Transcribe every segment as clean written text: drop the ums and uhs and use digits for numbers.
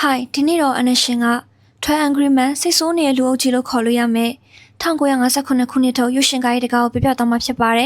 Hi ဒီနေ့တော့အနရှင်က Twelve Angry Men စိတ်ဆိုးနေတဲ့လူအုပ်ကြီးလို့ခေါ်လို့ရမယ်1959ခုနှစ်ထုတ်ရုပ်ရှင်ကားရဲ့တကားကိုပြပြသွားမှာဖြစ်ပါတယ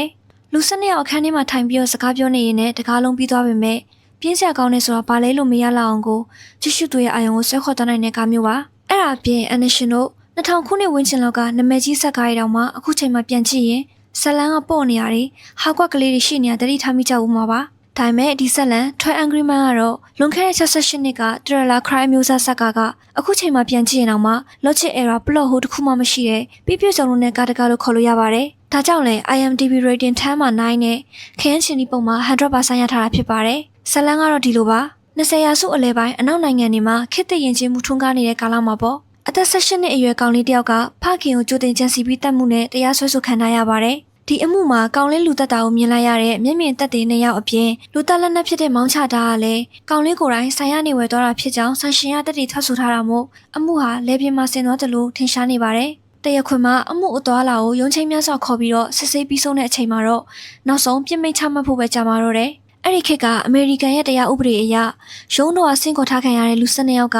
်လူစနစ်အခန်းထဲမှာထိုင်ပြီးတော့စကားပြောနေရင်လည်းတကားလုံးပြီးသွားပေမဲ့ပြင်းစရာကောင်းနေဆိုတော့ဘာလဲလို့မရလောက်အောင်ကိုကြည့်ရှုသူရဲ့အာရုံကိုဆွဲခေါ်သွားနိုင်တဲ့ကားမျိုးပါအဲ့ဒါအပြင်အနရှင်တို့2000ခုနှစ်ဝန်းကျင်လောက်ကနာမည်ကြီးဆက်ကားရတောင်မှအခုချိန်မှာပြန်ကြည့်ရင်ဇလန်ကပေါ့နေရတယ်ဟာကွက်ကလေးတွေရှိနေတာတတိထားမိကြဦးမှာပါဒါပေမဲ့ဒီဆက်လန် Twelve Angry Men ကတော့လွန်ခဲ့တဲ့68နှစ်က Thriller Crime မျိုးစားဇာတ်ကားကအခုချိန်မှာပြန်ကြည့်ရင်တော့မှ Logic Error Plot Hole တစ်ခုမှမရှိတဲ့ပြည့်ပြည့်စုံလုံးနဲ့ကားတကားလို့ခေါ်လို့ရပါတယ်။ဒါကြောင့်လည်း IMDb rating 10မှာ9နဲ့ခရမ်းချင်ဒီပုံမှာ 100% ရထားတာဖြစ်ပါတယ်။ဇလန်ကတော့ဒီလိုပါ20ရာစုအလယ်ပိုင်းအနောက်နိုင်ငံတွေမှာခေတ်သစ်ယဉ်ကျေးမှုထွန်းကားနေတဲ့ကာလမှာပေါ့အသက်18နှစ်အရွယ်ကောင်လေးတစ်ယောက်ကဖခင်ကိုကြိုတင်ကြံစည်ပြီးတတ်မှုနဲ့တရားစွဲဆိုခံထားရပါတယ်။ဒီအမှုမှာကောင်လေးလူသက်တာကိုမြင်လိုက်ရတဲ့မျက်မြင်သက်သေ2ယောက်အပြင်လူသက်လက်နက်ဖြစ်တဲ့မောင်းချတာကလည်းကောင်လေးကိုယ်တိုင်ဆိုင်ရနေဝယ်သွားတာဖြစ်ကြောင်းဆန်ရှင်ရသက်သေထွက်ဆိုထားတာမို့အမှုဟာလေပြင်းမှာဆင်သွားတယ်လို့ထင်ရှားနေပါတယ်။တရားခွင်မှာအမှုအသွားလာကိုရုံးချိန်များစွာခေါ်ပြီးတော့စစ်ဆေးပြီးဆုံးတဲ့အချိန်မှာတော့နောက်ဆုံးပြစ်မိတ်ချမှတ်ဖို့ပဲကြာမှာတော့တယ်။အဲ့ဒီခေတ်ကအမေရိကန်ရဲ့တရားဥပဒေအရရုံးတော်အဆင့်ခေါ်ထားခံရတဲ့လူ12ယောက်က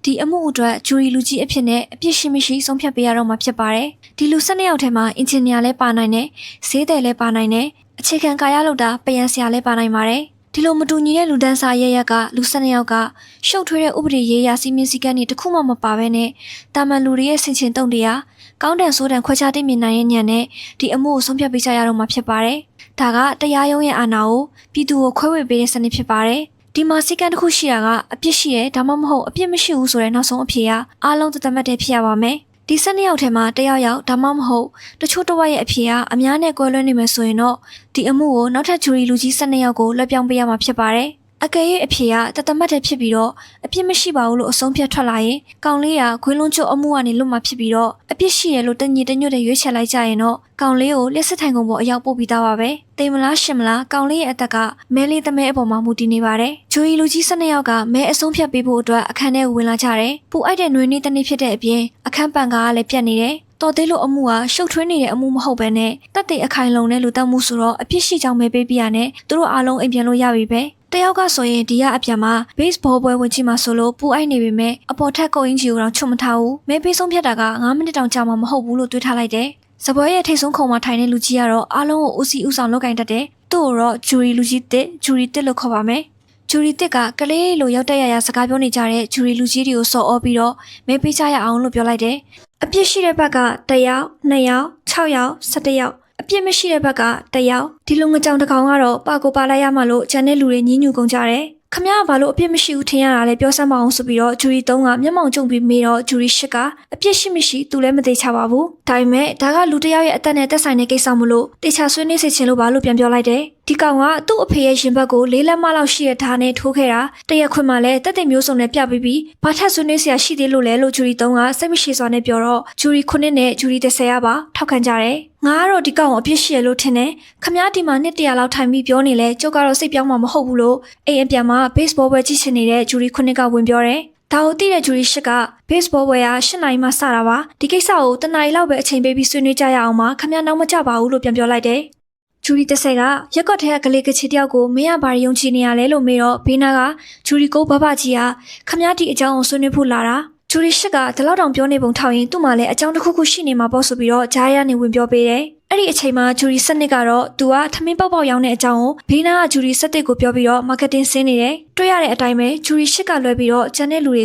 ဒီအမှုအတွက်ဂျူရီလူကြီးအဖြစ်နဲ့အပြစ်ရှိမရှိဆုံးဖြတ်ပေးရတော့မှာဖြစ်ပါတယ်။ဒီလူ12ယောက်ထဲမှာအင်ဂျင်နီယာလည်းပါနိုင်တယ်၊ဈေးသည်လည်းပါနိုင်တယ်၊အခြေခံကာယလုပ်တာပယံဆရာလည်းပါနိုင်ပါတယ်။ဒီလိုမတူညီတဲ့လူဒန်းစာရရက်ကလူ12ယောက်ကရှုပ်ထွေးတဲ့ဥပဒေရေးရာစီမင်းစည်းကမ်းတွေတခုမှမပါဘဲနဲ့တာမန်လူတွေရဲ့ဆင်ခြင်တုံတရားကောင်းတန်ဆိုးတန်ခွဲခြားသိမြင်နိုင်ရဲ့ညံနဲ့ဒီအမှုကိုဆုံးဖြတ်ပေးကြရတော့မှာဖြစ်ပါတယ်။ဒါကတရားရုံးရဲ့အာဏာကိုပြည်သူကိုခွဲဝေပေးတဲ့စနစ်ဖြစ်ပါတယ်။ဒီမှာစည်းကမ်းတစ်ခုရှိတာကအပြစ်ရှိရဲဒါမှမဟုတ်အပြစ်မရှိဘူးဆိုတဲ့နောက်ဆုံးအဖြေကအားလုံးသတ်မှတ်တဲ့ဖြစ်ရပါမယ်။ဒီ12ယောက်ထဲမှာတယောက်ယောက်ဒါမှမဟုတ်တချို့တစ်ဝက်ရဲ့အဖြေကအများနဲ့ကွဲလွဲနေမယ်ဆိုရင်တော့ဒီအမှုကိုနောက်ထပ်ဂျူရီလူကြီး12ယောက်ကိုလွှဲပြောင်းပေးရမှာဖြစ်ပါတယ်။အကယ်၍အဖြေကတသက်တဲ့ဖြစ်ပြီးတော့အပြစ်မရှိပါဘူးလို့အဆုံးဖြတ်ထွက်လာရင်ကောင်လေးကခွေးလုံးကျုပ်အမှုကနေလွတ်မှာဖြစ်ပြီးတော့အပြစ်ရှိရလို့တညီတညွတ်တဲ့ရွေးချယ်လိုက်ကြရင်တော့ကောင်လေးကိုလက်စစ်ထိုင်ကုန်ပေါ်အရောက်ပို့ပြီးသားပါပဲတိမ်မလားရှင်မလားကောင်လေးရဲ့အသက်ကမဲလေးသမဲအပေါ်မှာမူတည်နေပါတယ်ဂျိုရီလူကြီး12ယောက်ကမဲအဆုံးဖြတ်ပေးဖို့အတွက်အခန်းထဲဝင်လာကြတယ်ပူအိုက်တဲ့ຫນွေနေ့တစ်နေ့ဖြစ်တဲ့အပြင်အခန်းပန်ကားကလည်းပြတ်နေတယ်တော်သေးလို့အမှုကရှုပ်ထွေးနေတဲ့အမှုမဟုတ်ပဲနဲ့တက်တဲ့အခိုင်လုံနဲ့လူတက်မှုဆိုတော့အပြစ်ရှိကြောင်းပဲပေးပြရနဲ့သူတို့အားလုံးအိမ်ပြန်လို့ရပြီပဲတယောက်ကဆိုရင်ဒီကအပြန်မှာ baseball ပွဲဝင်ကြည့်မှာဆိုလို့ပူအိုက်နေပေမဲ့အပေါ်ထက်ကုတ်အင်ဂျီကိုတော့ချွတ်မထားဘူးမဲပေးဆုံးဖြတ်တာက9မိနစ်တောင်ကြာမှာမဟုတ်ဘူးလို့တွေးထားလိုက်တယ်စပွဲရဲ့ထိတ်ဆုံးခုံမှာထိုင်တဲ့လူကြီးကတော့အားလုံးကိုဦးစီးဦးဆောင်လုပ်ကင်တတ်တယ်သူ့ကိုတော့ဂျူရီလူကြီးတစ်ဂျူရီတစ်လို့ခေါ်ပါမယ်ဂျူရီတစ်ကကလေးလိုရောက်တက်ရစကားပြောနေကြတဲ့ဂျူရီလူကြီးတွေကိုစော်ဩပြီးတော့မဲပေးကြရအောင်လို့ပြောလိုက်တယ်အပြစ်ရှိတဲ့ဘက်က1ယောက်2ယောက်6ယောက်17ယောက်အပြစ်မရှိတဲ့ဘက်က1ယောက်ဒီလိုငကြောင်တစ်ကောင်ကတော့ပါကိုပါလိုက်ရမှလို့ဂျန်တဲ့လူတွေညှဉ်းညူကုန်ကြတယ်ခမရဘာလို့အပြစ်မရှိဘူးထင်ရတာလဲပြောစမ်းမအောင်ဆိုပြီးတော့ဂျူရီ3ကမျက်မှောင်ကျုံပြီးမေးတော့ဂျူရီ10ကအပြစ်ရှိမရှိသူလည်းမသိချပါဘူးဒါပေမဲ့ဒါကလူတစ်ယောက်ရဲ့အသက်နဲ့သက်ဆိုင်တဲ့ကိစ္စမလို့တေချာဆွေးနွေးစေချင်လို့ပါလို့ပြန်ပြောလိုက်တယ်ဒီကောင်ကသူ့အဖေရဲ့ရင်ဘတ်ကို4လက်မလောက်ရှိတဲ့ဓာတ်နဲ့ထိုးခဲ့တာတရက်ခွင်မှာလည်းတက်တဲ့မျိုးစုံနဲ့ပြပြီးဘာထက်ဆွေးနွေးစရာရှိသေးလို့လဲလို့ဂျူရီ3ကစိတ်မရှိစွာနဲ့ပြောတော့ဂျူရီ9နဲ့ဂျူရီ10ကပါထောက်ခံကြတယ်ငါကတော့ဒီကောင်ကိုအပြစ်ရှိရလို့ထင်တယ်ခမားဒီမှာနှစ်100လောက်ထိုင်ပြီးပြောနေလဲကျုပ်ကတော့စိတ်ပြောင်းမှာမဟုတ်ဘူးလို့အိမ်အပြန်မှာ baseball ပွဲကြည့်ချင်နေတဲ့ဂျူရီ9ကဝင်ပြောတယ်ဒါကိုသိတဲ့ဂျူရီ10က baseball ပွဲက8နာရီမှစတာပါဒီကိစ္စကို1နာရီလောက်ပဲအချိန်ပေးပြီးဆွေးနွေးကြရအောင်ပါခမားနောက်မကြပါဘူးလို့ပြန်ပြောလိုက်တယ်ဂျူရီ10ကရက်ကွက်ထဲကကလေးကချီတယောက်ကိုမင်းရဘာယုံချီနေရလဲလို့မေးတော့ဘေးနာကဂျူရီ9ဘဘကြီးကခမားဒီအကြောင်းကိုဆွေးနွေးဖို့လာတာဂျူရီ10ကဒီလောက်တောင်ပြောနေပုံထောက်ရင်သူ့မှာလည်းအကြောင်းတစ်ခုခုရှိနေမှာပေါ့ဆိုပြီးတော့ဂျားရနေဝင်ပြောပေးတယ်အဲ့ဒီအချိန်မှာဂျူရီ7နှစ်ကတော့သူကထမင်းပေါက်ပေါက်ရောင်းတဲ့အကြောင်းကိုဘေးနာကဂျူရီ7ကိုပြောပြီးတော့ marketing ဆင်းနေတယ်တွေ့ရတဲ့အတိုင်းပဲဂျူရီ8ကလွှဲပြီးတော့ကျန်တဲ့လူတွေက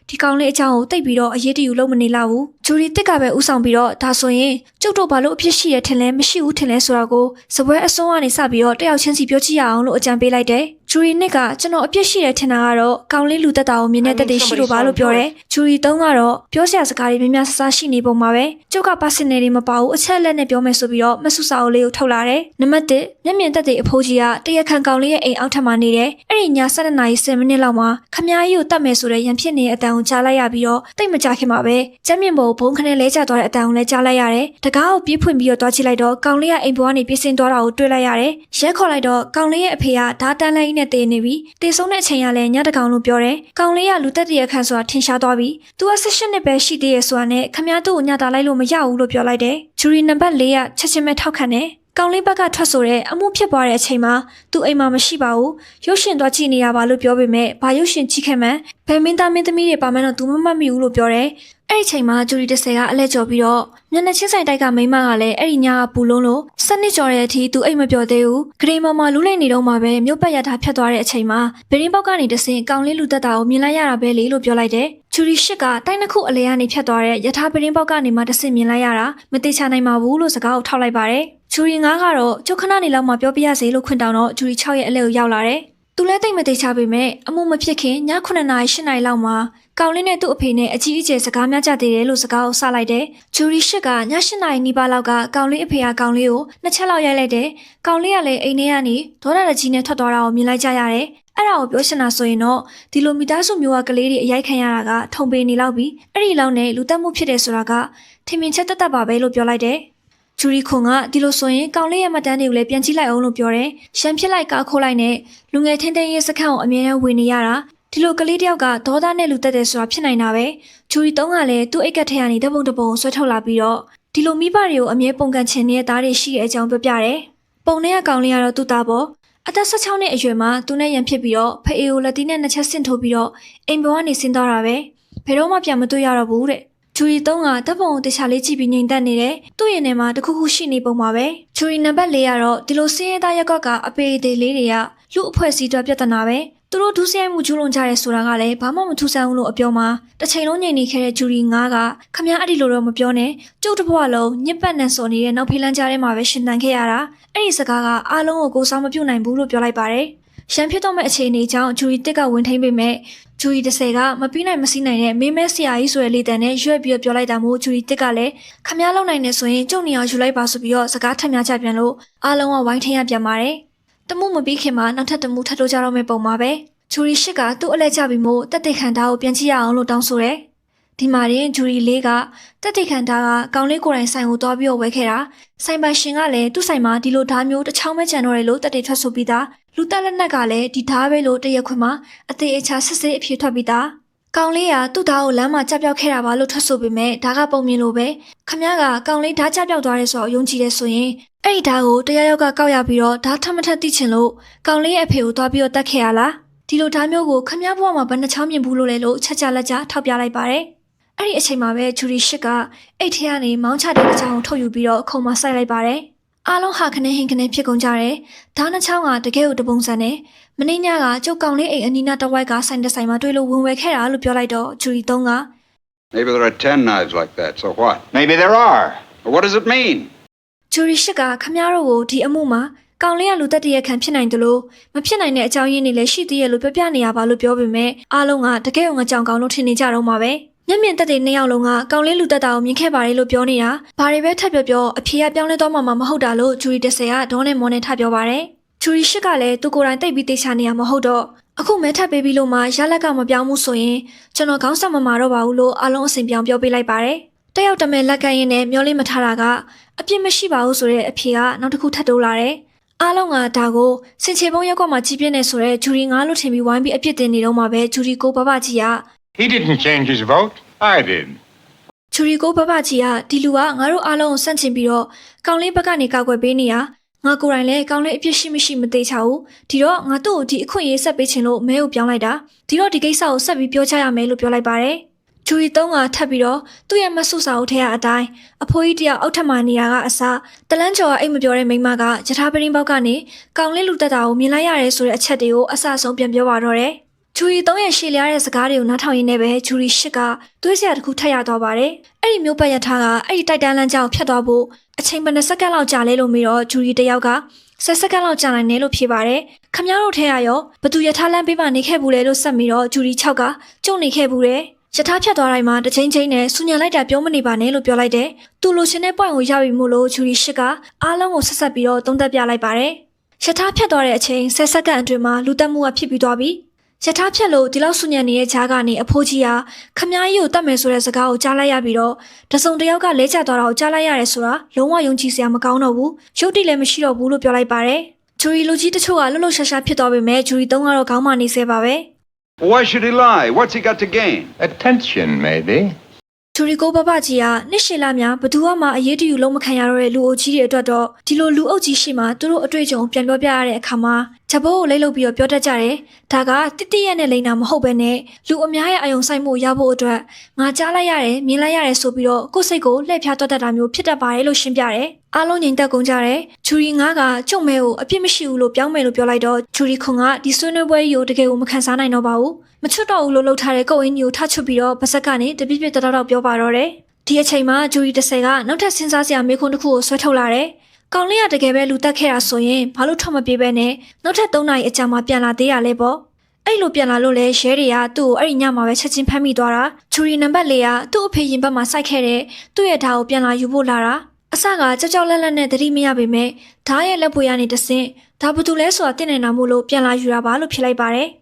ဒီကောင်လေးအကြောင်းကိုတိတ်ပြီးတော့အရေးတယူလုပ်မနေလောက်ဘူးဂျူရီ1ကပဲဥဆောင်ပြီးတော့ဒါဆိုရင်ကျုပ်တို့ဘာလို့အဖြစ်ရှိရထင်လဲမရှိဘူးထင်လဲဆိုတာကိုစပွဲအစွန်းကနေစပြီးတော့တယောက်ချင်းစီပြောကြည့်ရအောင်လို့အကြံပေးလိုက်တယ်ဂျူရီ2ကကျွန်တော်အဖြစ်ရှိရထင်တာကတော့ကောင်လေးလူသက်တာကိုမြင်တဲ့တက်တွေရှိလို့ပါလို့ပြောတယ်ဂျူရီ3ကတော့ပြောစရာစကားတွေများများဆဆရှိနေပုံမှာပဲကျုပ်က personal တွေမပါဘူးအချက်လက်နဲ့ပြောမယ်ဆိုပြီးတော့မဆုစာအုပ်လေးကိုထုတ်လာတယ်နံပါတ်1မျက်မြင်သက်သေအဖိုးကြီးကတရက်ခန့်ကောင်လေးရဲ့အိမ်အောက်ထပ်မှာနေတယ်အဲ့ဒီည7:10မိနစ်လောက်မှာခမားကြီးကိုတတ်မယ်ဆိုတဲ့ရန်ဖြစ်နေတဲ့အတန်ကိုကြားလိုက်ရပြီးတော့တိတ်မကြခင်မှာပဲကျမ်းမြင့်ပေါ်ဘုံခနဲ့လဲကျသွားတဲ့အတန်ကိုလည်းကြားလိုက်ရတယ်တကားကိုပြေးဖွင့်ပြီးတော့တွားကြည့်လိုက်တော့ကောင်လေးကအိမ်ပေါ်ကနေပြေးဆင်းသွားတာကိုတွေ့လိုက်ရတယ်ရဲခေါ်လိုက်တော့ကောင်လေးရဲ့အဖေကဓာတ်တန်းလိုက်နဲ့တေနေပြီးတေဆုံးတဲ့အချိန်ကလည်းညတကောင်လို့ပြောတယ်ကောင်လေးကလူသက်တရခန့်ဆိုတာထင်ရှားသွားပြီးသူက18နှစ်ပဲရှိသေးရဲ့ဆိုတာနဲ့ခမားတို့ကိုညတာလိုက်လို့မရဘူးလို့ပြောလိုက်တယ်ဂျူရီနံပါတ်4ကချက်ချင်းပဲထောက်ခံတယ် ကောင်လေးဘက်ကထွက်ဆိုတဲ့အမှုဖြစ်သွားတဲ့အချိန်မှာသူအိမ်မှာမရှိပါဘူးရုပ်ရှင်သွားကြည့်နေရပါလို့ပြောပေမဲ့ဘာရုပ်ရှင်ကြည့်ခဲ့မှန်းဘယ်မင်းသားမင်းသမီးတွေပါမှန်းတော့သူမမှတ်မိဘူးလို့ပြောတယ်အဲ့ဒီချိန်မှာဂျူရီ10ကအလဲကျော်ပြီးတော့မျက်နှာချင်းဆိုင်တိုက်ကမိန်းမကလည်းအဲ့ဒီညကပူလုံးလို့စနစ်ကျော်တဲ့အထိသူအိမ်မပြောသေးဘူးဂရိမမလူးလိမ့်နေတော့မှပဲမြို့ပတ်ရထားဖြတ်သွားတဲ့အချိန်မှာဗရင်ပေါက်ကနေတဆင်ကောင်လေးလူသက်တာကိုမြင်လိုက်ရတာပဲလေလို့ပြောလိုက်တယ်ဂျူရီ10ကတိုင်းတစ်ခုအလဲကနေဖြတ်သွားတဲ့ရထားဗရင်ပေါက်ကနေမှတဆင်မြင်လိုက်ရတာမသိချနိုင်ပါဘူးလို့စကားကိုထောက်လိုက်ပါတယ်ဂျူရီ9ကတော့ကျုပ်ခဏနေလောက်မှပြောပြရစေလို့ခွင့်တောင်းတော့ဂျူရီ6ရဲ့အလဲကိုရောက်လာတယ်သူလည်းတိတ်မသိချပေမဲ့အမှုမဖြစ်ခင်ည9နာရီ10နာရီလောက်မှာကောင်လေးနဲ့သူ့အဖေနဲ့အကြီးအကျယ်စကားများကြသေးတယ်လို့စကားကိုစလိုက်တယ်။ဂျူရီ10ကည8နာရီနီးပါးလောက်ကကောင်လေးအဖေကကောင်လေးကိုနှစ်ချက်လောက်ရိုက်လိုက်တယ်။ကောင်လေးကလည်းအိမ်ထဲကနေဒေါ်လာတကြီးနဲ့ထွက်သွားတာကိုမြင်လိုက်ကြရတယ်။အဲ့ဒါကိုပြောချင်တာဆိုရင်တော့ဒီလိုမိသားစုမျိုးကကလေးတွေအရိုက်ခံရတာကထုံပေနေလောက်ပြီးအဲ့ဒီလောက်နဲ့လူတက်မှုဖြစ်တယ်ဆိုတာကထင်မြင်ချက်တက်တက်ပါပဲလို့ပြောလိုက်တယ်။ဂျူရီခွန်ကဒီလိုဆိုရင်ကောင်လေးရဲ့မှတ်တမ်းတွေကိုလည်းပြန်ကြည့်လိုက်အောင်လို့ပြောတယ်။ရှမ်းဖြစ်လိုက်ကားခိုးလိုက်နဲ့လူငယ်ထင်းထင်းရေးစခန်းကိုအမြဲတမ်းဝင်နေရတာဒီလိုကလေးတယောက်ကဒေါသနဲ့လူတက်တယ်ဆိုတာဖြစ်နိုင်တာပဲဂျူရီ3ကလည်းသူ့အိတ်ကထဲကနေဓပုံတပုံဆွဲထုတ်လာပြီးတော့ဒီလိုမိဘတွေကိုအမြဲပုံကန်ချင်နေတဲ့သားတွေရှိတဲ့အကြောင်းပြောပြတယ်ပုံထဲကကောင်လေးကတော့သူ့သားပေါ့အသက်16နှစ်အရွယ်မှာသူနဲ့ရန်ဖြစ်ပြီးတော့ဖအေကိုလက်တီးနဲ့နှစ်ချက်ဆင့်ထိုးပြီးတော့အိမ်ပေါ်ကနေဆင်းသွားတာပဲဘယ်တော့မှပြန်မတွေ့ရတော့ဘူးတဲ့ဂျူရီ3ကဓပုံကိုတခြားလေးကြည့်ပြီးငြိမ်သက်နေတယ်သူ့ရင်ထဲမှာတခုခုရှိနေပုံပါပဲဂျူရီနံပါတ်4ကတော့ဒီလိုစင်းရဲသားရက်ကွက်ကအပေသေးလေးတွေကလူအဖွဲ့အစည်းတွေပြဿနာပဲသူတို့ဒုစရိုက်မှုကျူးလွန်ကြရဲဆိုတာကလည်းဘာမှမထူးဆန်းဘူးလို့အပြောမှာတစ်ချိန်လုံးငြိမ်နေခဲ့တဲ့ဂျူရီ9ကခမ ्या အဲ့ဒီလိုတော့မပြောနဲ့ကျုပ်တစ်ဘဝလုံးညစ်ပတ်နဲ့စော်နေတဲ့နောက်ဖေးလန်းကြားထဲမှာပဲရှင်သန်ခဲ့ရတာအဲ့ဒီစကားကအားလုံးကိုစားမပြုတ်နိုင်ဘူးလို့ပြောလိုက်ပါတယ်ရှမ်းဖြစ်တော့မဲ့အခြေအနေကြောင့်ဂျူရီ1ကဝင်ထိန်ပေမဲ့ဂျူရီ10ကမပြီးနိုင်မစည်းနိုင်တဲ့မင်းမဲဆရာကြီးဆိုတဲ့လေတံနဲ့ရွက်ပြီးပြောလိုက်တာမို့ဂျူရီ1ကလည်းခမ ्या လောက်နိုင်နေဆိုရင်ကျုပ်နေအောင်ယူလိုက်ပါဆိုပြီးတော့စကားထပ်များချပြန်လို့အားလုံးကဝိုင်းထင်းရပြန်ပါတယ်တမှုမပြီးခင်မှာနောက်ထပ်တမှုထပ်ထိုးကြတော့မယ့်ပုံပါပဲဂျူရီ10ကသူ့အလဲကျပြီးမို့တက်တိတ်ခန္ဓာကိုပြန်ကြည့်ရအောင်လို့တောင်းဆိုတယ်။ဒီမှာရင်ဂျူရီ4ကတက်တိတ်ခန္ဓာကကောင်လေးကိုယ်တိုင်ဆိုင်ကိုသွားပြီးတော့ဝဲခဲ့တာဆိုင်ပိုင်ရှင်ကလည်းသူ့ဆိုင်မှာဒီလိုဓာတ်မျိုးတစ်ချောင်းပဲကျန်တော့တယ်လို့တက်တိတ်ထွက်ဆိုပြီးသားလူတက်လက်နက်ကလည်းဒီဓာတ်ပဲလို့တရက်ခွင်မှာအသေးအချာစစ်စစ်အဖြစ်ထွက်ပြီးသားကောင်လေးကသူ့ဓာတ်ကိုလမ်းမှာကြပြောက်ခဲ့တာပါလို့ထွက်ဆိုပေမဲ့ဓာတ်ကပုံမြင်လို့ပဲခမ ्या ကကောင်လေးဓာတ်ကြပြောက်သွားတယ်ဆိုတော့ယုံကြည်တယ်ဆိုရင်အဲ့ဒီဓာတ်ကိုတရားရောက်ကကောက်ရပြီးတော့ဓာတ်ထပ်မထပ်သိချင်လို့ကောင်လေးရဲ့အဖေကိုသွားပြီးတော့တတ်ခဲ့ရလားဒီလိုဓာတ်မျိုးကိုခမ ्या ဘဝမှာဘယ်နှချောင်းမြင်ဘူးလို့လဲလို့ချက်ချလက်ချထောက်ပြလိုက်ပါတယ်။အဲ့ဒီအချိန်မှာပဲဂျူရီ10ကအိတ်ထဲကနေမောင်းချတဲ့အချောင်းကိုထုတ်ယူပြီးတော့ခုံမဆိုင်လိုက်ပါတယ်။အားလုံးဟာခနဲ့ဟင်ခနဲ့ဖြစ်ကုန်ကြတယ်။ဓာတ်နှချောင်းကတကယ်ကိုတပုံစံနဲ့မင်းညကကျုပ်ကောင်လေးအိမ်အနီးနားတစ်ဝိုက်ကဆိုင်တဲ့ဆိုင်မှာတွေ့လို့ဝင်ဝဲခဲ့တာလို့ပြောလိုက်တော့ဂျူရီ3က Maybe there are 10 knives like that, so what? Maybe there are. But what does it mean? ဂျူရီ10ကခမ ्या တို့ကိုဒီအမှုမှာကောင်လေးကလူသက်တရက်ခံဖြစ်နိုင်တယ်လို့မဖြစ်နိုင်တဲ့အကြောင်းရင်းတွေလည်းရှိသေးရဲ့လို့ပြောပြနေရပါလို့ပြောပေမဲ့အားလုံးကတကယ်ကိုငကြောင်ကောင်းလို့ထင်နေကြတော့မှာပဲမျက်မြင်သက်တွေ2ယောက်လုံးကကောင်လေးလူသက်တာကိုမြင်ခဲ့ပါတယ်လို့ပြောနေတာဘာတွေပဲထပ်ပြောအဖေကပြောင်းလဲသွားမှမဟုတ်တာလို့ဂျူရီ10ကဒေါနဲ့မောနဲ့ထပ်ပြောပါတယ်ဂျူရီ10ကလည်းသူကိုယ်တိုင်တိတ်ပြီးသိချနေရမဟုတ်တော့အခုမဲထပ်ပေးပြီးလို့မှရလက်ကမပြောင်းမှုဆိုရင်ကျွန်တော်ခေါင်းဆက်မမာတော့ပါဘူးလို့အားလုံးအစဉ်ပြောင်းပြောပေးလိုက်ပါတယ်တယောက်တမဲလက်ကရင်းနဲ့မျောလေးမထားတာကအပြစ်မရှိပါဘူးဆိုတဲ့အဖေကနောက်တစ်ခုထပ်တိုးလာတယ်အားလုံးကဒါကိုစင်ချေပုံရက်ကွက်မှာကြီးပြင်းနေဆိုတဲ့ဂျူရီ9လို့ထင်ပြီးဝိုင်းပြီးအပြစ်တင်နေတော့မှပဲဂျူရီ9ဘဘကြီးက He didn't change his vote. I did. ဂျူရီ9ဘဘကြီးကဒီလူကငါတို့အားလုံးကိုစန့်ချင်ပြီးတော့ကောင်လေးဘက်ကနေကောက်ွယ်ပေးနေရငါကိုယ်တိုင်လည်းကောင်လေးအပြစ်ရှိမရှိမသိချဘူးဒီတော့ငါတို့ကိုဒီအခွင့်အရေးဆက်ပေးချင်လို့မဲကိုပြောင်းလိုက်တာဒီတော့ဒီကိစ္စကိုဆက်ပြီးပြောချရမယ်လို့ပြောလိုက်ပါတယ်ဂျူရီ3ကထပ်ပြီးတော့သူ့ရဲ့မဆုစာအုပ်ထဲကအတိုင်းအဖိုးကြီးတယောက်အောက်ထပ်မှာနေရကအစားတလန်းကျော်ကအိတ်မပြောတဲ့မိန်းမကယထာပရင်းပေါက်ကနေကောင်လေးလူတက်တာကိုမြင်လိုက်ရတယ်ဆိုတဲ့အချက်တွေကိုအဆအဆုံးပြန်ပြောပါတော့တယ်ဂျူရီ3ရဲ့ရှေ့လျားတဲ့စကားတွေကိုနားထောင်ရင်းနဲ့ပဲဂျူရီ10ကသွေးစရာတစ်ခုထပ်ရသွားပါတယ်အဲ့ဒီမျိုးပတ်ရထားကအဲ့ဒီတိုက်တန်းလမ်းကြောင်ဖြတ်သွားဖို့အချိန်ဘယ်နှစက္ကန့်လောက်ကြာလဲလို့မေးတော့ဂျူရီတယောက်က10စက္ကန့်လောက်ကြာနိုင်တယ်လို့ဖြေပါတယ်ခမ ्या တို့ထဲရရောဘသူယထာလမ်းပေးမှနေခဲ့ဘူးလေလို့ဆက်ပြီးတော့ဂျူရီ6ကကျုံနေခဲ့ဘူးတယ်ယထာဖြတ်သွားတိုင်းမှာတစ်ချိန်ချင်းနဲ့ဆူညံလိုက်တာပြောမနေပါနဲ့လို့ပြောလိုက်တယ်သူလိုချင်တဲ့ point ကိုရပြီမို့လို့ဂျူရီ10ကအားလုံးကိုဆက်ဆက်ပြီးတော့သုံးသပ်ပြလိုက်ပါတယ်ယထာဖြတ်သွားတဲ့အချိန်10စက္ကန့်အတွင်းမှာလူတက်မှုကဖြစ်ပြီးသွားပြီယထာဖြတ်လို့ဒီလောက်ဆူညံနေတဲ့ဂျားကနေအဖိုးကြီးကခမ ्या ကြီးကိုတတ်မယ်ဆိုတဲ့စကားကိုကြားလိုက်ရပြီးတော့တစုံတယောက်ကလဲကျသွားတာကိုကြားလိုက်ရတယ်ဆိုတာလုံးဝယုံကြည်စရာမကောင်းတော့ဘူးရုပ်တိလည်းမရှိတော့ဘူးလို့ပြောလိုက်ပါတယ်ဂျူရီလူကြီးတချို့ကလှုပ်လှုပ်ရှားရှားဖြစ်သွားပေမဲ့ဂျူရီ3ကတော့ခေါင်းမာနေစေပါပဲ Why should he lie? What's he got to gain? Attention, maybe. ဂျူရီကိုဘဘကြီးကနှစ်ရှည်လာများဘသူမှအရေးတယူလုံးမခံရတော့တဲ့လူအုပ်ကြီးတွေအတွက်တော့ဒီလိုလူအုပ်ကြီးရှိမှသူတို့အတွေ့အကြုံပြန်ပြောပြရတဲ့အခါမှာချက်ဘိုးကိုလိမ့်လုပ်ပြီးတော့ပြောတတ်ကြတယ်။ဒါကတိတိရဲ့နဲ့လိမ့်တာမဟုတ်ပဲနဲ့လူအများရဲ့အယုံဆိုင်မှုရဖို့အတွက်ငါကြားလိုက်ရတယ်မြင်လိုက်ရတယ်ဆိုပြီးတော့ကိုယ်စိတ်ကိုလှည့်ဖျားတွတ်တတ်တာမျိုးဖြစ်တတ်ပါတယ်လို့ရှင်းပြတယ်။အားလုံးငြိမ်သက်ကုန်ကြတယ်။ဂျူရီငါကကျုံမဲကိုအပြစ်မရှိဘူးလို့ပြောင်းမယ်လို့ပြောလိုက်တော့ဂျူရီခွန်ကဒီဆွေးနွေးပွဲကြီးကိုတကယ်ကိုမခံစားနိုင်တော့ပါဘူး။မချွတ်တော့ဘူးလို့လှုပ်ထားတဲ့ကိုယ်အင်းကြီးကိုထချွတ်ပြီးတော့ပါဇက်ကနေတပြည့်ပြည့်တောက်ပြောပါတော့တယ်။ဒီအချိန်မှာဂျူရီ30ကနောက်ထပ်စဉ်းစားစရာမေးခွန်းတစ်ခုကိုဆွဲထုတ်လာတယ်။ကောင်လေးကတကယ်ပဲလူတက်ခဲ့တာဆိုရင်ဘာလို့ထွက်မပြေးပဲနဲ့နောက်ထပ်3နာရီအကြာမှာပြန်လာသေးရလဲပေါ့။အဲ့လိုပြန်လာလို့လဲရဲတွေကသူ့ကိုအဲ့ဒီညမှာပဲချက်ချင်းဖမ်းမိသွားတာ။ဂျူရီနံပါတ်4ကသူ့အဖေရင်ဘက်မှာစိုက်ခဲ့တဲ့သူ့ရဲ့ဓာတ်ကိုပြန်လာယူဖို့လာတာ။အစကကြောက်ကြောက်လန့်လန့်နဲ့သတိမရပေမဲ့ဓာတ်ရဲ့လက်ပွေကနေတဆင့်ဒါဘာတူလဲဆိုတာသိနေတာမို့လို့ပြန်လာယူတာပါလို့ဖြစ်လိုက်ပါတယ်။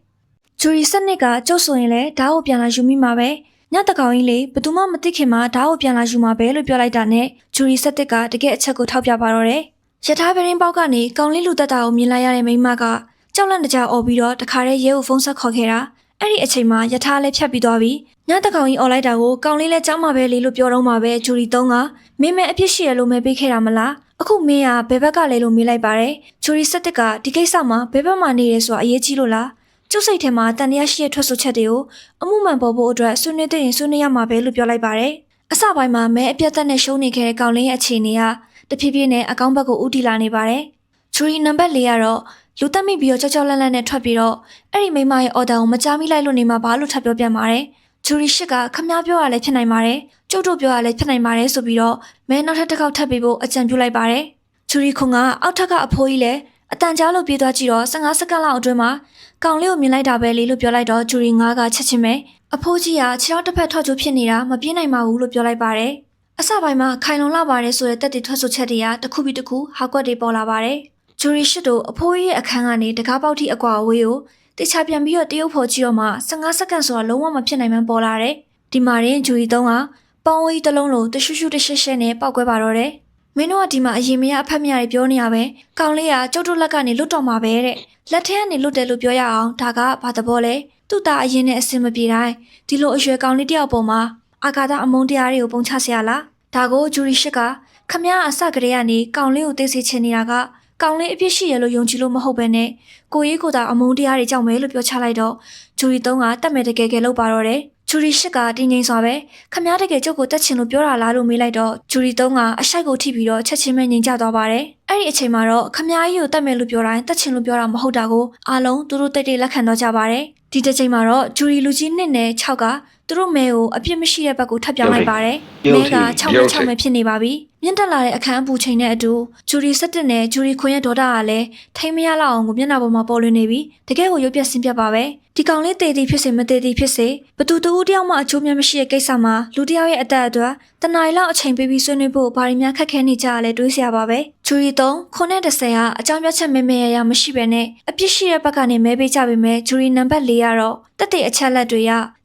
ဂျူရီစနစ်ကကျုပ်ဆိုရင်လဲဓာတ်ကိုပြန်လာယူမိမှာပဲ။ညတကောင်ကြီးလေဘသူမှမသိခင်မှာဓာတ်ကိုပြန်လာယူမှာပဲလို့ပြောလိုက်တာနဲ့ဂျူရီစက်တစ်ကတကယ်အချက်ကိုထောက်ပြပါတော့တယ်။ရထားပရင်းပေါက်ကနေကောင်လေးလူတက်တာကိုမြင်လိုက်ရတဲ့မိန်းမကကြောက်လန့်တကြားអော်ပြီးတော့တခါတည်းရဲကိုဖုန်းဆက်ခေါ်ခဲ့တာ။အဲ့ဒီအချိန်မှာရထားလည်းဖြတ်ပြီးသွားပြီ။ညတကောင်ကြီးអော်လိုက်တာကိုကောင်လေးလည်းကြောက်မှာပဲလေလို့ပြောတော့မှာပဲဂျူရီ3ကမင်းမဲအပြစ်ရှိရလို့မဲပေးခဲ့တာမလား။အခုမင်းကဘယ်ဘက်ကလဲလို့မေးလိုက်ပါတယ်။ဂျူရီစက်တစ်ကဒီကိစ္စမှာဘယ်ဘက်မှာနေရဲဆိုတာအရေးကြီးလို့လား။ကျုပ်စိတ်ထဲမှာတန်တရားရှိတဲ့ထွက်ဆိုချက်တွေကိုအမှုမှန်ပေါ်ဖို့အတွက်ဆွေးနွေးတဲ့ရင်ဆွေးနွေးရမှာပဲလို့ပြောလိုက်ပါတယ်။အစပိုင်းမှာမဲအပြတ်သက်နဲ့ရှုံးနေခဲ့တဲ့ကောင်လေးရဲ့အခြေအနေကတဖြည်းဖြည်းနဲ့အကောင့်ဘက်ကိုဦးတည်လာနေပါတယ်။ဂျူရီနံပါတ်4ကတော့လူတက်မိပြီးတော့ကြောက်ကြောက်လန့်လန့်နဲ့ထွက်ပြီးတော့အဲ့ဒီမိမရဲ့အော်ဒါကိုမကြားမိလိုက်လို့နေမှာပါလို့ထပ်ပြောပြပါတယ်။ဂျူရီရှစ်ကခမ ्या ပြောရလဲဖြစ်နိုင်ပါတယ်။ကျုပ်တို့ပြောရလဲဖြစ်နိုင်ပါတယ်ဆိုပြီးတော့မဲနောက်ထပ်တစ်ခေါက်ထပ်ပြီးဖို့အကြံပြုလိုက်ပါတယ်။ဂျူရီခွန်ကအောက်ထက်ကအဖိုးကြီးလည်းအတန်ကြားလို့ပြေးသွားကြည့်တော့15စက္ကန့်လောက်အတွင်းမှာကောင်လေးကိုမြင်လိုက်တာပဲလေလို့ပြောလိုက်တော့ဂျူရီ9ကချက်ချင်းပဲအဖိုးကြီးကခြေထောက်တစ်ဖက်ထောက်ချိုးဖြစ်နေတာမပြေးနိုင်ပါဘူးလို့ပြောလိုက်ပါတယ်။အစပိုင်းမှာခိုင်လုံလာပါတယ်ဆိုတဲ့တက်တီထွက်ဆိုချက်တွေကတစ်ခုပြီးတစ်ခုဟာကွက်တွေပေါ်လာပါတယ်။ဂျူရီရှစ်တို့အဖိုးကြီးရဲ့အခန်းကနေတကားပေါက်ထိအကွာအဝေးကိုတခြားပြန်ပြီးတော့တရုပ်ဖော်ကြည့်တော့မှ15စက္ကန့်ဆိုတာလုံးဝမဖြစ်နိုင်မှန်းပေါ်လာတယ်။ဒီမှာရင်ဂျူရီ3ကပေါင်းဝေးတစ်လုံးလုံးတရှုရှုတရှက်ရှက်နဲ့ပောက်ကွဲပါတော့တယ်။မင်းတို့ကဒီမှာအရင်မရအဖက်မရတွေပြောနေရပဲကောင်လေးကကျုပ်တို့လက်ကနေလွတ်တော်မှာပဲတဲ့လက်ထဲကနေလွတ်တယ်လို့ပြောရအောင်ဒါကဘာသဘောလဲသူ့သားအရင်နဲ့အစင်မပြေတိုင်းဒီလိုအရွယ်ကောင်လေးတယောက်ပေါ်မှာအာကာသအမုန်းတရားတွေကိုပုံချဆရာလားဒါကိုဂျူရီရှစ်ကခမ ्या အစကတည်းကနေကောင်လေးကိုသိစေချင်နေတာကကောင်လေးအပြစ်ရှိရလို့ယုံကြည်လို့မဟုတ်ပဲနဲ့ကိုရေးကိုသာအမုန်းတရားတွေကြောင့်ပဲလို့ပြောချလိုက်တော့ဂျူရီ3ကတတ်မဲ့တကယ်လောက်ပါတော့တယ်ဂျူရီရှစ်ကတင်းငိမ့်စွာပဲခမ ्या တကယ်ကျုပ်ကိုတက်ချင်လို့ပြောတာလားလို့မေးလိုက်တော့ဂျူရီ3ကအရှိုက်ကိုထိပြီးတော့ချက်ချင်းပဲငြိမ်ချသွားပါတယ်အဲ့ဒီအချိန်မှာတော့ခမ ्या ကြီးကိုတက်မယ်လို့ပြောတိုင်းတက်ချင်လို့ပြောတာမဟုတ်တာကိုအားလုံးသူတို့တိတ်တိတ်လက်ခံတော့ကြပါတယ်ဒီတစ်ချိန်မှာတော့ဂျူရီလူကြီး1နဲ့6ကသူတို့မဲကိုအပြစ်မရှိတဲ့ဘက်ကိုထပ်ပြောင်းလိုက်ပါတယ်မဲက6နဲ့6ပဲဖြစ်နေပါပြီမြင့်တက်လာတဲ့အခန်းအပူချိန်နဲ့အတူဂျူရီ17နဲ့ဂျူရီခွင်ရဲ့ဒေါတာကလည်းထိမရလောက်အောင်ကိုမျက်နှာပေါ်မှာပေါ်လွင်နေပြီတကယ်ကိုရုပ်ပြဆင်းပြပါပဲဒီကောင်လေးတည်တည်ဖြစ်စေမတည်တည်ဖြစ်စေဘသူတူတယောက်မှအချိုးမြတ်မရှိတဲ့ကိစ္စမှာလူတယောက်ရဲ့အသက်အတွက်တနားရီလောက်အချိန်ပေးပြီးဆွေးနွေးဖို့ဘာတွေများခက်ခဲနေကြရလဲတွေးစရာပါပဲဂျူရီ3ခုနဲ့10ကအကြောင်းပြချက်မဲမဲရမရှိပဲနဲ့အပြစ်ရှိတဲ့ဘက်ကနေမဲပေးကြပေမဲ့ဂျူရီနံပါတ်4ကတော့တက်တဲ့အချက်လက်တွေ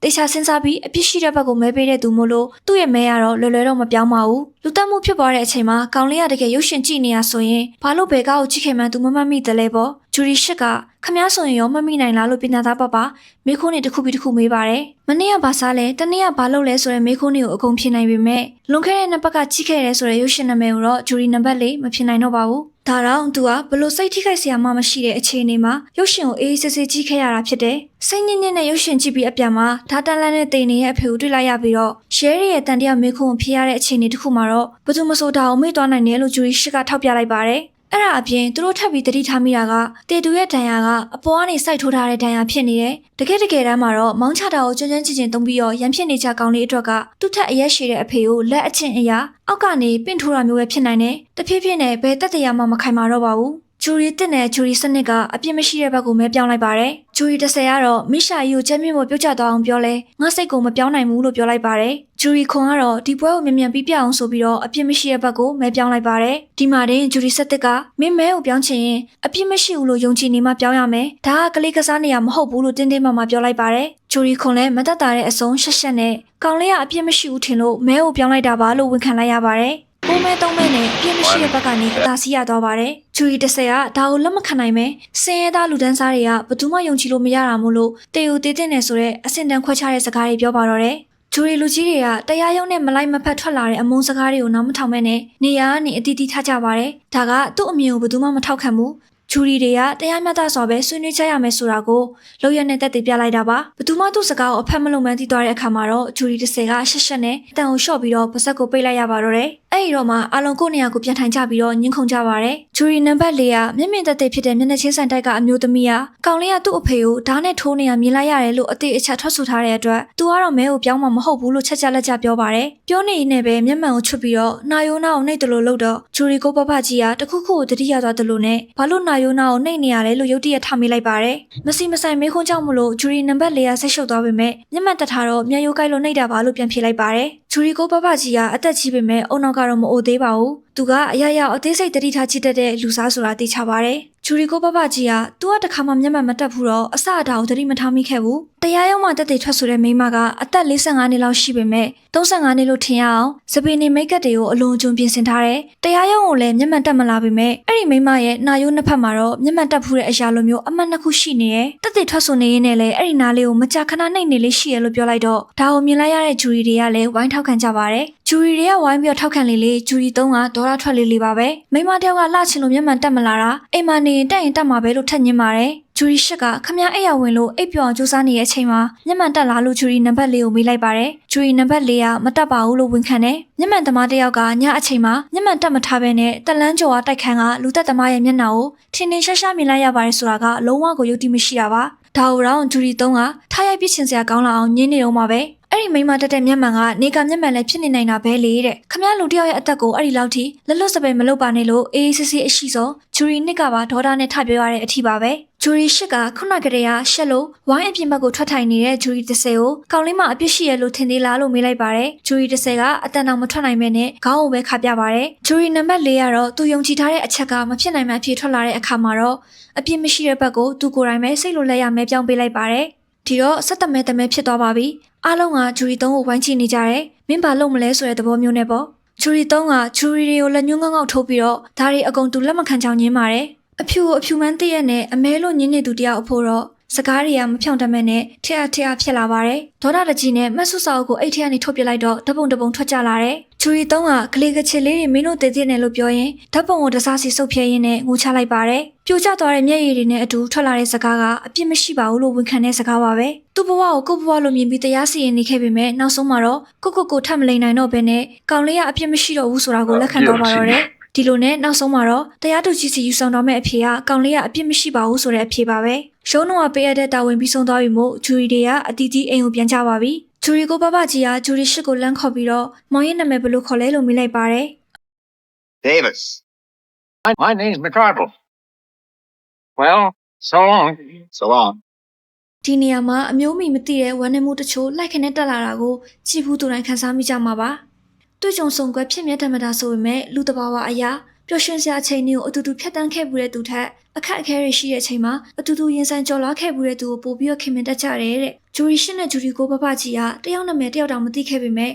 ကတေချာစဉ်းစားပြီးအပြစ်ရှိတဲ့ဘက်ကိုမဲပေးတဲ့သူမို့လို့သူ့ရဲ့မဲကတော့လွယ်လွယ်တော့မပြောင်းပါဘူးလူတက်မှုဖြစ်ပေါ်တဲ့အချိန်မှာကောင်လေးကတကယ်ရုပ်ရှင်ကြည့်နေရဆိုရင်ဘာလို့ဘယ်ကောက်ကိုကြည့်ခင်မှသူမမှတ်မိတယ်လဲပေါ့ဂျူရီရှစ်ကခမ ्या ဆိုရင်ရောမမိနိုင်လားလို့ပညာသားပမေးခွန်းတွေတစ်ခုပြီးတစ်ခုမေးပါတယ်မနေ့ကဘာစားလဲတနေ့ကဘာလုပ်လဲဆိုတဲ့မေးခွန်းတွေကိုအကုန်ဖြေနိုင်ပေမဲ့လွန်ခဲ့တဲ့နှစ်ပတ်ကကြည့်ခဲ့ရဲဆိုတဲ့ရုပ်ရှင်နာမည်ကိုတော့ဂျူရီနံပါတ်4မဖြေနိုင်တော့ပါဘူးဒါတော့သူကဘလို့စိတ်ထိခိုက်စရာမှမရှိတဲ့အခြေအနေမှာရုပ်ရှင်ကိုအေးအေးဆေးဆေးကြည့်ခဲ့ရတာဖြစ်တယ်စိတ်ညစ်ညစ်နဲ့ရုပ်ရှင်ကြည့်ပြီးအပြန်မှာဓာတ်တန်လန်းနဲ့တိန်နေရဲ့အဖေကိုတွေ့လိုက်ရပြီးတော့ရဲရဲ့တန်တရားမေးခွန်းကိုဖြေရတဲ့အခြေအနေတစ်ခုမှာတော့ဘသူမဆိုဒါကိုမေ့သွားနိုင်တယ်လို့ဂျူရီရှစ်ကထောက်ပြလိုက်ပါတယ်အဲ့ဒါအပြင်သူတို့ထပ်ပြီးတတိထားမိတာကတေတူရဲ့ဒဏ်ရာကအပေါ်ကနေစိုက်ထိုးထားတဲ့ဒဏ်ရာဖြစ်နေတယ်တကယ်တမ်းမှာတော့မောင်းချတာကိုကျွမ်းကျွမ်းကျင်ကျင်သုံးပြီးတော့ရန်ဖြစ်နေကြကောင်လေးအတွက်ကသူ့ထက်အရက်ရှည်တဲ့အဖေကိုလက်အချင်းအရာအောက်ကနေပင့်ထိုးတာမျိုးပဲဖြစ်နိုင်တယ်တဖြည်းဖြည်းနဲ့ဘယ်တက်တရားမှမခိုင်မာတော့ပါဘူးဂျူရီ1နဲ့ဂျူရီ7ကအပြစ်မရှိတဲ့ဘက်ကိုမဲပြောင်းလိုက်ပါတယ်ဂျူရီ10ကတော့မိရှာကြီးကိုချက်မြင့်ဖို့ပြုတ်ချသွားအောင်ပြောလဲငါစိတ်ကိုမပြောင်းနိုင်ဘူးလို့ပြောလိုက်ပါတယ်ဂျူရီခွန်ကတော့ဒီပွဲကိုမြန်မြန်ပြီးပြအောင်ဆိုပြီးတော့အပြစ်မရှိတဲ့ဘက်ကိုမဲပြောင်းလိုက်ပါတယ်ဒီမှာတင်ဂျူရီ7ကမင်းမဲကိုပြောင်းချင်ရင်အပြစ်မရှိဘူးလို့ယုံကြည်နေမှပြောင်းရမယ်ဒါကကလေးကစားနေရမဟုတ်ဘူးလို့တင်းတင်းမာမာပြောလိုက်ပါတယ်ဂျူရီခွန်လည်းမတက်တာတဲ့အဆုံးရှက်ရှက်နဲ့ကောင်လေးကအပြစ်မရှိဘူးထင်လို့မဲကိုပြောင်းလိုက်တာပါလို့ဝန်ခံလိုက်ရပါတယ်ပုံမဲသုံးမဲနဲ့အပြစ်မရှိတဲ့ဘက်ကနေအသာစီးရသွားပါတယ်ဂျူရီ10ကဒါကိုလက်မခံနိုင်ပဲစင်ရဲသားလူဒန်းစားတွေကဘယ်သူမှယုံကြည်လို့မရတာမို့လို့တေယူတေးတဲ့နေဆိုတဲ့အဆင့်တန်းခွဲခြားတဲ့စကားတွေပြောပါတော့တယ် ဂျူရီလူကြီးတွေကတရားရုံးနဲ့မလိုက်မဖက်ထွက်လာတဲ့အမုန်းစကားတွေကိုနားမထောင်မဲနဲ့နေရာကနေအတီးတီးထားကြပါတယ်ဒါကသူ့အမြင်ကိုဘယ်သူမှမထောက်ခံဘူးဂျူရီတွေကတရားမျှတစွာပဲဆွေးနွေးကြရမယ်ဆိုတာကိုလောက်ရနဲ့တက်တည်ပြလိုက်တာပါဘယ်သူမှသူ့စကားကိုအဖက်မလုံးမှန်းသိသွားတဲ့အခါမှာတော့ဂျူရီ30ကရှက်ရှက်နဲ့အတန်ကိုလျှော့ပြီးတော့ပါဆက်ကိုပိတ်လိုက်ရပါတော့တယ်အဲ့ဒီတော့မှအလုံးကိုနေရာကိုပြန်ထိုင်ကြပြီးတော့ညှင်းခုန်ကြပါတယ်ဂျူရီနံပါတ်4ကမျက်မြင်သက်သေဖြစ်တဲ့မျက်နှာချင်းဆိုင်တိုက်ကအမျိုးသမီးကကောင်လေးကသူ့အဖေကိုဓာတ်နဲ့ထိုးနေရမြင်လိုက်ရတယ်လို့အသေးအချက်ထွက်ဆိုထားတဲ့အတွက်သူကတော့မဲကိုပြောင်းမှမဟုတ်ဘူးလို့ချက်ချက်လက်ချက်ပြောပါတယ်ပြောနေနေပဲမျက်မှန်ကိုချွတ်ပြီးတော့နာယိုနာကိုနှိပ်တယ်လို့လို့တော့ဂျူရီကိုပပကြီးကတခုခုကိုတတိယသွားတယ်လို့နဲ့ဘာလို့နာယိုနာကိုနှိပ်နေရလဲလို့ရုတ်တရက်ထားမိလိုက်ပါတယ်မစီမဆိုင်မေးခွန်းကြောင့်မလို့ဂျူရီနံပါတ်4ကဆက်ရှုပ်သွားပေမဲ့မျက်မှန်တက်ထားတော့မျက်ရိုးကိုက်လို့နှိပ်တာပါလို့ပြန်ဖြေလိုက်ပါတယ်ဂျူရီကိုပပကြီးကအသက်ကြီးပေမဲ့အုံနောက်ကတော့မအိုသေးပါဘူးသူကအရာရာအသေးစိတ်တတိထားချစ်တတ်တဲ့လူစားဆိုတာသိချပါတယ်ဂျူရီကိုပပကြီးကသူကတခါမှမျက်မှန်မတက်ဘူးတော့အစအတာကိုတတိမထားမိခဲ့ဘူးတရားရုံးမှာတက်တည်ထွက်ဆိုတဲ့မိန်းမကအသက်45နှစ်လောက်ရှိပေမဲ့35နှစ်လို့ထင်ရအောင်စပင်းနေမိတ်ကပ်တွေကိုအလွန်အကျွံပြင်ဆင်ထားတယ်တရားရုံးကိုလည်းမျက်မှန်တက်မလာပေမဲ့အဲ့ဒီမိန်းမရဲ့နာယိုးနှစ်ဖက်မှာတော့မျက်မှန်တက်ဖူးတဲ့အရာလိုမျိုးအမှတ်နှစ်ခုရှိနေတယ်တက်တည်ထွက်ဆိုနေရင်းနဲ့လည်းအဲ့ဒီနားလေးကိုမကြာခဏနှိပ်နေလေးရှိရလို့ပြောလိုက်တော့ဒါကိုမြင်လိုက်ရတဲ့ဂျူရီတွေကလည်းဝိုင်းထောက်ခံကြပါတယ်ဂျူရီတွေကဝိုင်းပြီးထောက်ခံလေဂျူရီ3ကဒေါ်လာထွက်လေးပါပဲမိန်းမတယောက်ကလှချင်လို့မျက်မှန်တက်မလာတာအိမ်မနေရင်တက်ရင်တက်မှာပဲလို့ထက်ညင်းပါတယ်ဂျူရီ8ကခမရအိပ်ရဝင်လို့အိပ်ပျော်အောင်ကြိုးစားနေတဲ့အချိန်မှာမျက်မှန်တက်လာလို့ဂျူရီနံပါတ်4ကိုမေးလိုက်ပါတယ်ဂျူရီနံပါတ်4ကမတက်ပါဘူးလို့ဝန်ခံတယ်မျက်မှန်သမားတယောက်ကညအချိန်မှာမျက်မှန်တက်မထားဘဲနဲ့တက်လန်းကျော်အားတိုက်ခန်းကလူသက်သမားရဲ့မျက်နှာကိုထင်းထင်းရှားရှားမြင်လိုက်ရပါတယ်ဆိုတာကလုံးဝကိုယုတ်တိမရှိတာပါဒါကိုတော့ဂျူရီ3ကထားရိုက်ပြစ်ချင်စရာကောင်းလာအောင်ညင်းနေတော့မှာပဲအဲ့ဒီမိန်းမတက်တဲ့မျက်မှန်ကနေကမျက်မှန်လည်းဖြစ်နေနိုင်တာပဲလေတဲ့ခမရလူတယောက်ရဲ့အသက်ကိုအဲ့ဒီလောက်ထိလက်လွတ်စပယ်မလုပ်ပါနဲ့လို့အေးစစ်စစ်အရှိဆုံးဂျူရီ2ကပါဒေါ်တာနဲ့ထပြောရတဲ့အထီပါပဲဂျူရီ8ကခုနကတည်းကရှက်လို့ဝိုင်းအပြင်ဘက်ကိုထွက်ထိုင်နေတဲ့ဂျူရီ30ကိုကောင်လေးမအပြစ်ရှိရလို့ထင်သေးလားလို့မေးလိုက်ပါတယ်ဂျူရီ30ကအတန်တောင်မထွက်နိုင်မဲနဲ့ခေါင်းကိုပဲခါပြပါတယ်ဂျူရီနံပါတ်4ကတော့သူယုံကြည်ထားတဲ့အချက်ကမဖြစ်နိုင်မှအဖြစ်ထွက်လာတဲ့အခါမှာတော့အပြစ်မရှိတဲ့ဘက်ကိုသူကိုယ်တိုင်ပဲစိတ်လိုလက်ရမဲပြောင်းပေးလိုက်ပါတယ်ဒီတော့ဆက်တမဲတမဲဖြစ်သွားပါပြီအားလုံးကဂျူရီ3ကိုဝိုင်းချနေကြတယ်မင်းဘာလုပ်မလဲဆိုတဲ့သဘောမျိုးနဲ့ပေါ့ဂျူရီ3ကဂျူရီတွေကိုလက်ညှိုးငေါငေါထိုးပြီးတော့ဒါတွေအကုန်သူလက်မခံချောင်းညင်းပါတယ်အဖြူမှန်းတည့်ရနဲ့အမဲလို့ညင်းနေသူတယောက်အဖို့တော့စကားတွေကမဖြောင့်တမဲနဲ့ထက်ဖြစ်လာပါတယ်ဒေါ်တာတကြီးနဲ့မတ်ဆုစာအုပ်ကိုအိတ်ထဲကနေထုတ်ပြလိုက်တော့ဓပုံထွက်ကြလာတယ်ဂျူရီ3ကကလေးကချစ်လေးတွေမင်းတို့တည်တည်နေလို့ပြောရင်ဓပုံကိုတစားစီစုပ်ဖြဲရင်းနဲ့ငိုချလိုက်ပါတယ်ပြိုကျသွားတဲ့မျက်ရည်တွေနဲ့အတူထွက်လာတဲ့စကားကအပြစ်မရှိပါဘူးလို့ဝန်ခံတဲ့စကားပါပဲသူ့ဘဝကိုကိုယ့်ဘဝလိုမြင်ပြီးတရားစီရင်နေခဲ့ပေမဲ့နောက်ဆုံးမှာတော့ကိုထပ်မလိန်နိုင်တော့ဘဲနဲ့ကောင်လေးကအပြစ်မရှိတော့ဘူးဆိုတာကိုလက်ခံတော့ပါတော့တယ်ဒီလိုနဲ့နောက်ဆုံးမှာတော့တရားသူကြီးစီယူဆောင်တော့မဲ့အဖေကကောင်လေးကအပြစ်မရှိပါဘူးဆိုတဲ့အဖြေပါပဲရုံးတော့ပေးရတဲ့တာဝန်ပြီးဆုံးသွားပြီမို့ဂျူရီတွေကအတီးတီးအိမ်ကိုပြန်ကြပါပြီဂျူရီကိုပပကြီးကဂျူရီ8ကိုလမ်းခေါ်ပြီးတော့မောင်ရဲ့နာမည်ဘယ်လိုခေါ်လဲလို့မေးလိုက်ပါတယ် Davis. My name's McCardle. Well, so long. So long. ဒီနေရာမှာအမျိုးမိမသိတဲ့ဝမ်းနည်းမှုတချို့လိုက်ခနဲ့တက်လာတာကိုကြည့်ဘူးသူတိုင်းခန်းစားမိကြမှာပါတွေ့ကြုံဆုံကွက်ဖြစ်မြဲတမတာဆိုပေမဲ့လူတဘာဝအရာပျော်ရွှင်စရာအချိန်တွေကိုအတူတူဖြတ်တန်းခဲ့မှုတဲ့သူထက်အခက်အခဲတွေရှိတဲ့အချိန်မှာအတူတူရင်ဆိုင်ကြော်လွားခဲ့မှုတဲ့သူကိုပို့ပြီးခင်မင်တတ်ကြတယ်တဲ့ဂျူရီ8နဲ့ဂျူရီ9ပပကြီးကတယောက်နာမည်တယောက်တောင်မသိခဲ့ပေမဲ့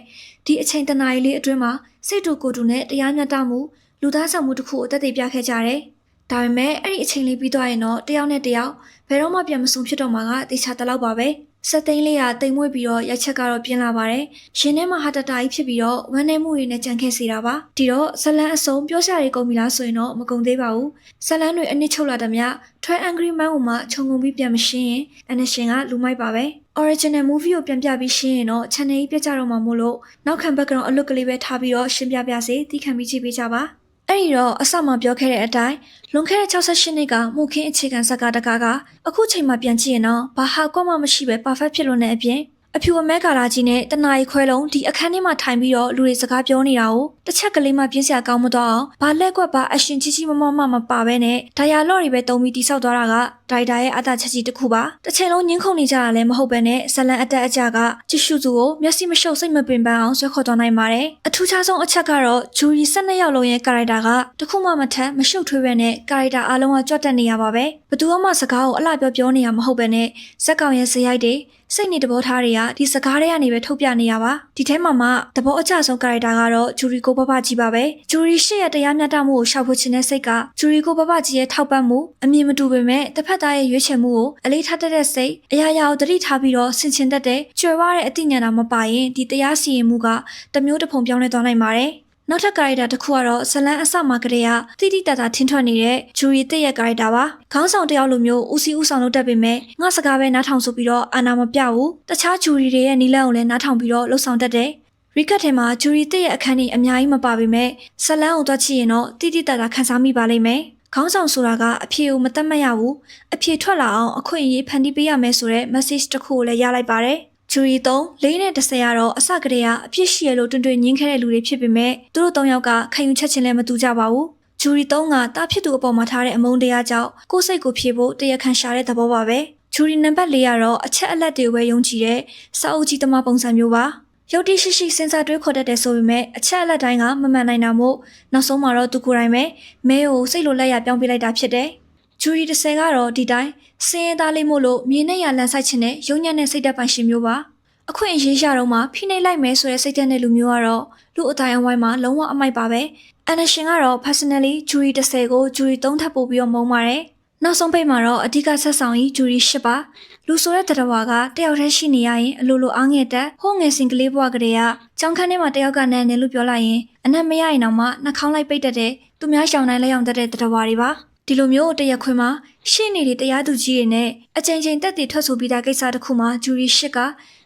ဒီအချိန်တနာရီလေးအတွင်းမှာစိတ်တူကိုယ်တူနဲ့တရားမျှတမှုလူသားဆောင်မှုတစ်ခုကိုအသက်သေပြခဲ့ကြတယ်ဒါပေမဲ့အဲ့ဒီအချိန်လေးပြီးသွားရင်တော့တယောက်နဲ့တယောက်ဘယ်တော့မှပြန်မဆုံဖြစ်တော့မှာကတေချာတလောက်ပါပဲစက်သိန်းလေးကတိမ်မွေ့ပြီးတော့ရိုက်ချက်ကတော့ပြင်းလာပါတယ်ရှင်ထဲမှာဟာတတာကြီးဖြစ်ပြီးတော့ဝမ်းနည်းမှုတွေနဲ့ကြံခဲ့စီတာပါဒီတော့ဇလန်းအစုံပြောစရာတွေကုန်ပြီလားဆိုရင်တော့မကုန်သေးပါဘူးဇလန်းတွေအနစ်ချုပ်လာတဲ့မြထွဲ Angry Man ကိုမှခြုံငုံပြီးပြန်မရှင်းရင်အနရှင်ကလူမိုက်ပါပဲ Original movie ကိုပြန်ပြပြီးရှင်းရင်တော့ channel ကြီးပြကြတော့မှာမို့လို့နောက်ခံ background အလွတ်ကလေးပဲထားပြီးတော့ရှင်းပြစေတီးခံပြီးကြည့်ပေးကြပါအဲ့ဒီတော့အစမှပြောခဲ့တဲ့အတိုင်းလွန်ခဲ့တဲ့68နှစ်ကမှုခင်းအခြေခံဇာတ်ကားတကားကအခုချိန်မှပြန်ကြည့်ရင်တော့ဘာဟာကွက်မှမရှိပဲ perfect ဖြစ်လို့တဲ့အပြင်အဖြူအမဲကာလာကြီးနဲ့တနာရီခွဲလုံးဒီအခန်းထဲမှာထိုင်ပြီးတော့လူတွေစကားပြောနေတာကိုတစ်ချက်ကလေးမှပြင်းစရာကောင်းမတော့အောင်ဘာလက်ကွက်ဘာအရှင်ကြီးကြီးမမပါပဲနဲ့ဒိုင်ယာလော့တွေပဲတုံးပြီးတိဆောက်သွားတာကဒိုင်တာရဲ့အတာချက်ကြီးတစ်ခုပါတစ်ချိန်လုံးညှင်းခုန်နေကြတာလည်းမဟုတ်ပဲနဲ့ဇလန်အတက်အကျကကြည့်ရှုသူကိုမျက်စိမရှုပ်စိတ်မပင်ပန်းအောင်ဆွဲခေါ်သွားနိုင်ပါတယ်အထူးခြားဆုံးအချက်ကတော့ဂျူရီ12ယောက်လုံးရဲ့ကာရိုက်တာကတခုမှမထက်မရှုပ်ထွေးပဲနဲ့ကာရိုက်တာအားလုံးကကြွတ်တက်နေရပါပဲဘသူမှစကားကိုအလှပြောနေရမဟုတ်ပဲနဲ့ဇက်ကောင်ရဲ့ဇယိုက်တွေ စိတ်နေတဘောထားတွေကဒီစကားတွေကနေပဲထုတ်ပြနေရပါဒီထဲမှာမှတဘောအကျဆုံး character ကတော့ဂျူရီကိုဘဘကြီးပါပဲဂျူရီရှစ်ရဲ့တရားမျှတမှုကိုရှောက်ဖို့ချင်တဲ့စိတ်ကဂျူရီကိုဘဘကြီးရဲ့ထောက်ပံ့မှုအမြင်မတူပေမဲ့တစ်ဖက်သားရဲ့ရွေးချယ်မှုကိုအလေးထားတတ်တဲ့စိတ်အရာရာကိုသတိထားပြီးတော့ဆင်ခြင်တတ်တဲ့ကြွယ်ဝတဲ့အသိဉာဏ်သာမပါရင်ဒီတရားစီရင်မှုကတမျိုးတစ်ဖုံပြောင်းလဲသွားနိုင်ပါတယ်နောက်ထပ် character တစ်ခုကတော့ဇလန်အစမှာကတည်းကတိတိတတ်တာထင်းထွက်နေတဲ့ဂျူရီတစ်ရဲ့ character ပါခေါင်းဆောင်တယောက်လိုမျိုးဦးစီးဦးဆောင်လုပ်တတ်ပေမဲ့ငါစကားပဲနားထောင်ဆိုပြီးတော့အာနာမပြဘူးတခြားဂျူရီတွေရဲ့နီလန်းကိုလည်းနားထောင်ပြီးတော့လှုပ်ဆောင်တတ်တယ်ရီကတ်ထဲမှာဂျူရီတစ်ရဲ့အခန်းကြီးအများကြီးမပါပေမဲ့ဇလန်ကိုတွက်ချရင်တော့တိတိတတ်တာခန်းစားမိပါလိမ့်မယ်ခေါင်းဆောင်ဆိုတာကအဖြေကိုမတတ်မှတ်ရဘူးအဖြေထွက်လာအောင်အခွင့်အရေးဖန်တီးပေးရမယ်ဆိုတဲ့ message တစ်ခုကိုလည်းရလိုက်ပါတယ်ဂျူရီ3 4နဲ့10ကတော့အစကတည်းကအပြစ်ရှိရလို့တွင်တွင်ညှင်းခဲ့တဲ့လူတွေဖြစ်ပေမဲ့သူတို့3ယောက်ကခံယူချက်ချင်းလည်းမတူကြပါဘူးဂျူရီ3ကတားဖြစ်သူအပေါ်မှာထားတဲ့အမုန်းတရားကြောင့်ကိုယ်စိတ်ကိုဖြေဖို့တရားခံရှာတဲ့သဘောပါပဲဂျူရီနံပါတ်4ကတော့အချက်အလက်တွေကိုပဲယုံကြည်တဲ့စာအုပ်ကြီးသမားပုံစံမျိုးပါရုပ်တိရှိရှိစဉ်းစားတွေးခေါ်တတ်တယ်ဆိုပေမဲ့အချက်အလက်တိုင်းကမမှန်နိုင်တာမို့နောက်ဆုံးမှာတော့သူကိုယ်တိုင်ပဲမဲကိုစိတ်လိုလက်ရပြောင်းပြလိုက်တာဖြစ်တယ်ဂျူရီ10ကတော့ဒီတိုင်းစင်းရဲသားလေးမို့လို့မြေနဲ့ရလန်ဆိုင်ခြင်းနဲ့ရုံညံ့တဲ့စိတ်ဓာတ်ပိုင်ရှင်မျိုးပါအခွင့်အရေးရတော့မှဖိနှိပ်လိုက်မယ်ဆိုတဲ့စိတ်ဓာတ်နဲ့လူမျိုးကတော့လူအတိုင်းအဝိုင်းမှာလုံးဝအမိုက်ပါပဲအန်နရှင်ကတော့ personally ဂျူရီ10ကိုဂျူရီ3ထပ်ပို့ပြီးတော့မုန်းပါတယ်နောက်ဆုံးပိတ်မှာတော့အဓိကဆက်ဆောင်ကြီးဂျူရီ10ပါလူဆိုတဲ့တရဝါကတယောက်တည်းရှိနေရရင်အလိုလိုအားငယ်တက်ဟိုးငယ်စင်ကလေးဘွားကလေးကကြောင်ခန်းထဲမှာတယောက်ကနန်းနေလို့ပြောလိုက်ရင်အနက်မရရင်တော့မှနှာခေါင်းလိုက်ပိတ်တတ်တဲ့သူများရှောင်နိုင်လက်ရောင်တတ်တဲ့တရဝါတွေပါဒီလိုမျိုးတရက်ခွင်မှာရှင်းနေတဲ့တရားသူကြီးတွေနဲ့အချိန်ချင်းတက်တည်ထွက်ဆိုပြီးသားကိစ္စတစ်ခုမှာဂျူရီ10က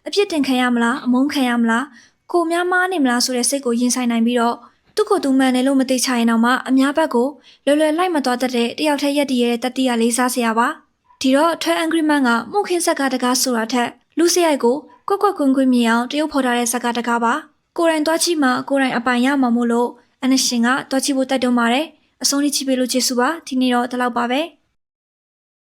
အပြစ်တင်ခံရမလားအမုန်းခံရမလားကိုများမားနေမလားဆိုတဲ့စိတ်ကိုရင်ဆိုင်နိုင်ပြီးတော့သူ့ကိုယ်သူမှန်တယ်လို့မသိချင်အောင်မှအများဘက်ကိုလွယ်လွယ်လိုက်မသွားတတ်တဲ့တယောက်တည်းရက်တည်ရတဲ့တတိယလေးစားစရာပါဒီတော့ Twelve Angry Men ကမှုခင်းဇက်ကတကားဆိုတာထက်လူစရိုက်ကိုကွက်ကွက်ကွင်းကွင်းမြင်အောင်တရုပ်ဖော်ထားတဲ့ဇက်ကတကားပါကိုယ်တိုင်တွားကြည့်မှကိုယ်တိုင်အပိုင်ရမှာမို့လို့အနရှင်ကတွားကြည့်ဖို့တိုက်တွန်းပါတယ်အဆုံးထိကြည့်ပေးလို့ကျေးဇူးပါဒီနေ့တော့ဒီလောက်ပါပဲ